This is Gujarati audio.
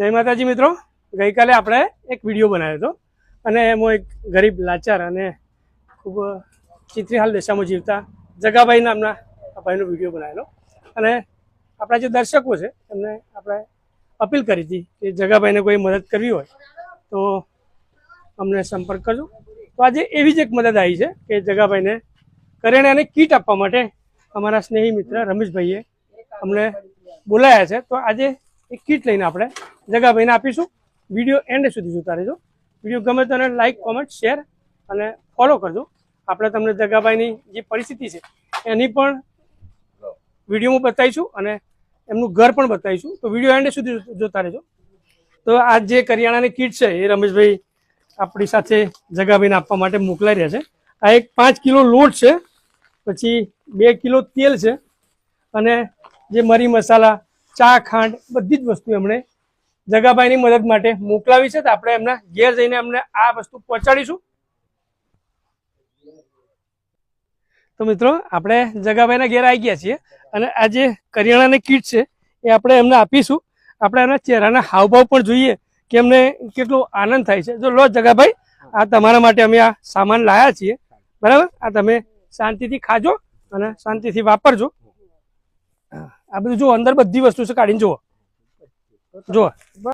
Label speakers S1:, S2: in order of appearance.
S1: જય માતાજી મિત્રો, ગઈકાલે આપણે એક વિડીયો બનાવ્યો હતો અને એમાં એક ગરીબ લાચાર અને ખૂબ ચિત્રીહાલ દશામાં જીવતા જગાભાઈ નામના ભાઈનો વિડીયો બનાવેલો અને આપણા જે દર્શકો છે એમને આપણે અપીલ કરી હતી કે જગાભાઈને કોઈ મદદ કરવી હોય તો અમને સંપર્ક કરજો। તો આજે એવી જ એક મદદ આવી છે કે જગાભાઈને કરિયાણાની કીટ આપવા માટે અમારા સ્નેહી મિત્ર રમેશભાઈએ અમને બોલાયા છે। તો આજે એક કીટ લઈને આપણે જગાભાઈને આપીશું। વિડીયો એન્ડ સુધી જોતા રહેજો। વિડીયો ગમે તો લાઈક, કોમેન્ટ, શેર અને ફોલો કરજો। આપણે તમને જગાભાઈની જે પરિસ્થિતિ છે એની પણ વિડીયોમાં બતાવીશું અને એમનું ઘર પણ બતાવીશું। તો વિડીયો એન્ડ સુધી જોતા રહેજો। તો આ જે કરિયાણાની કીટ છે એ રમેશભાઈ આપણી સાથે જગાભાઈને આપવા માટે મોકલાઈ રહ્યા છે। આ એક 5 કિલો લોટ છે, પછી 2 કિલો તેલ છે અને જે મરી મસાલા, ચા, ખાંડ બધી જ વસ્તુ એમણે જગાભાઈની મદદ માટે મોકલાવી છે। તો આપણે એમના ઘેર જઈને અમને આ વસ્તુ પહોંચાડીશું। તો મિત્રો આપણે જગાભાઈના ઘેર આવી ગયા છીએ અને આ જે કરિયાણાની કીટ છે એ આપણે એમને આપીશું। આપણે એમના ચહેરાના હાવભાવ પણ જોઈએ કે એમને કેટલો આનંદ થાય છે। જો લો જગાભાઈ, આ તમારા માટે અમે આ સામાન લાવ્યા છીએ, બરાબર? આ તમે શાંતિથી ખાજો અને શાંતિથી વાપરજો। આ બધું જો અંદર બધી વસ્તુ છે, કાઢીને જુઓ।